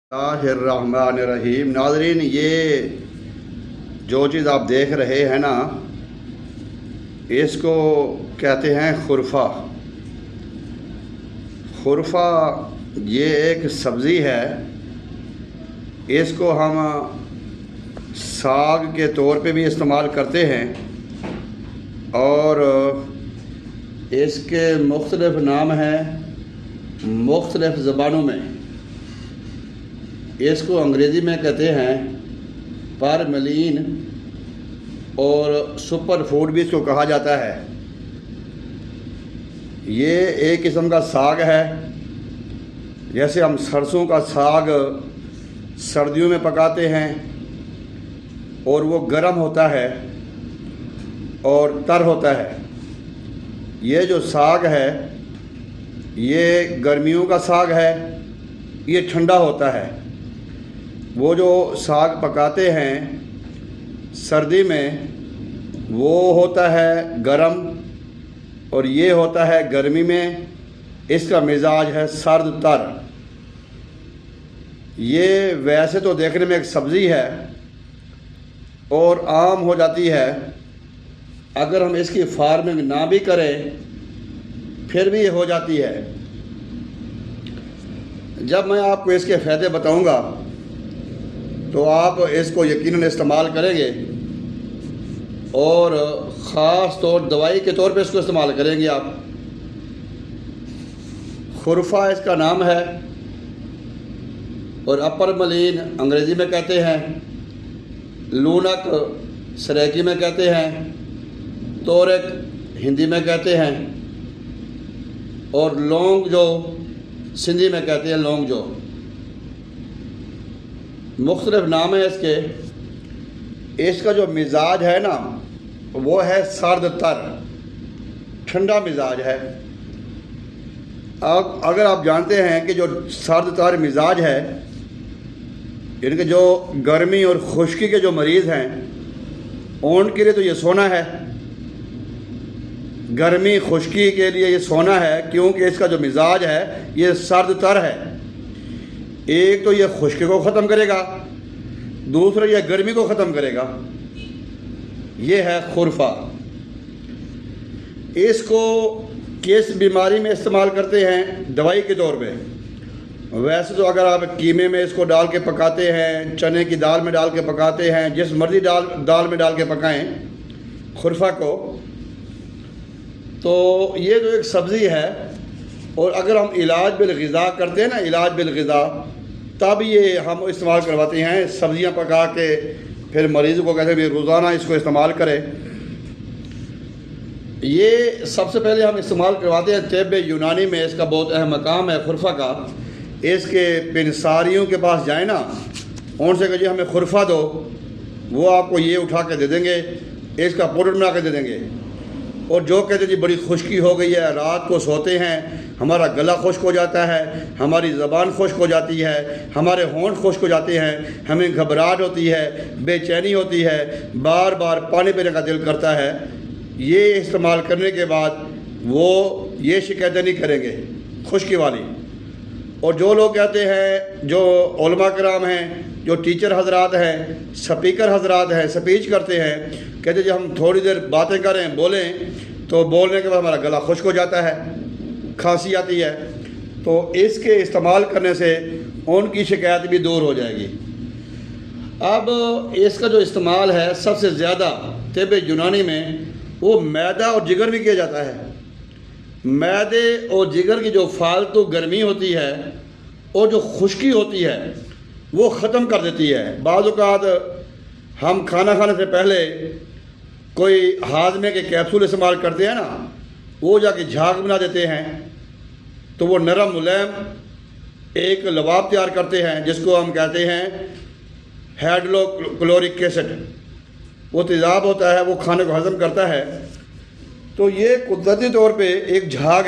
बिस्मिल्लाहिर्रहमानिर्रहीम। नाज़रीन, ये जो चीज़ आप देख रहे हैं ना, इसको कहते हैं खुरफा। खुरफा ये एक सब्ज़ी है। इसको हम साग के तौर पे भी इस्तेमाल करते हैं और इसके मुख्तलिफ़ नाम हैं मुख्तलिफ़ ज़बानों में। इसको अंग्रेज़ी में कहते हैं परमलीन और सुपर फूड भी इसको कहा जाता है। ये एक किस्म का साग है। जैसे हम सरसों का साग सर्दियों में पकाते हैं और वो गर्म होता है और तर होता है। ये जो साग है ये गर्मियों का साग है, ये ठंडा होता है। वो जो साग पकाते हैं सर्दी में वो होता है गरम और ये होता है गर्मी में। इसका मिजाज है सर्द तर। ये वैसे तो देखने में एक सब्ज़ी है और आम हो जाती है। अगर हम इसकी फार्मिंग ना भी करें फिर भी ये हो जाती है। जब मैं आपको इसके फ़ायदे बताऊंगा तो आप इसको यकीनन इस्तेमाल करेंगे और ख़ास तौर दवाई के तौर पे इसको इस्तेमाल करेंगे आप। खुरफा इसका नाम है और अपर मलीन अंग्रेज़ी में कहते हैं, लूनक सरेकी में कहते हैं, तोरक हिंदी में कहते हैं और लौंग जो सिंधी में कहते हैं लौंग जो। मुख्तलिफ नाम है इसके। इसका जो मिजाज है ना वो है सर्द तर, ठंडा मिजाज है। अब अगर आप जानते हैं कि जो सर्द तर मिजाज है, इनके जो गर्मी और खुश्की के जो मरीज़ हैं उनके लिए तो ये सोना है। गर्मी खुश्की के लिए ये सोना है क्योंकि इसका जो मिजाज है ये सर्द तर है। एक तो ये खुश्की को ख़त्म करेगा, दूसरा ये गर्मी को ख़त्म करेगा। ये है खुरफा। इसको किस बीमारी में इस्तेमाल करते हैं दवाई के तौर पे? वैसे तो अगर आप कीमे में इसको डाल के पकाते हैं, चने की दाल में डाल के पकाते हैं, जिस मर्ज़ी दाल में डाल के पकाएं खुरफा को, तो ये जो एक सब्ज़ी है। और अगर हम इलाज बिल-ग़िज़ा करते हैं ना, इलाज बिल-ग़िज़ा, तब ये हम इस्तेमाल करवाते हैं। सब्ज़ियाँ पका के फिर मरीज़ को कहते हैं रोज़ाना इसको इस्तेमाल करें। ये सबसे पहले हम इस्तेमाल करवाते हैं तिब्ब यूनानी में। इसका बहुत अहम मकाम है खुरफा का। इसके पिनसारियों के पास जाए ना, उनसे कहिए हमें खुरफा दो, वो आपको ये उठा के दे देंगे, इसका पाउडर बना के दे देंगे। और जो कहते हैं जी बड़ी खुश्की हो गई है, रात को सोते हैं हमारा गला खुश्क हो जाता है, हमारी ज़बान खुश्क हो जाती है, हमारे होंठ खुश्क हो जाते हैं, हमें घबराहट होती है, बेचैनी होती है, बार बार पानी पीने का दिल करता है, ये इस्तेमाल करने के बाद वो ये शिकायतें नहीं करेंगे खुश्की वाली। और जो लोग कहते हैं, जो उलमा कराम हैं, जो टीचर हजरात हैं, स्पीकर हजरात हैं, स्पीच करते हैं, कहते जी हम थोड़ी देर बातें करें, बोलें, तो बोलने के बाद हमारा गला खुश्क हो जाता है, खांसी आती है, तो इसके इस्तेमाल करने से उनकी शिकायत भी दूर हो जाएगी। अब इसका जो इस्तेमाल है सबसे ज़्यादा तिब्ब यूनानी में वो मैदा और जिगर भी किया जाता है। मैदे और जिगर की जो फालतू गर्मी होती है और जो खुश्की होती है वो ख़त्म कर देती है। बाज़ औक़ात हम खाना खाने से पहले कोई हाजमे के कैप्सूल इस्तेमाल करते हैं ना, वो जाके झाग बना देते हैं, तो वो नरम मुलायम एक लबाब तैयार करते हैं जिसको हम कहते हैं हाइड्रोक्लोरिक एसिड। वो तेज़ाब होता है, वो खाने को हज़म करता है। तो ये कुदरती तौर पे एक झाग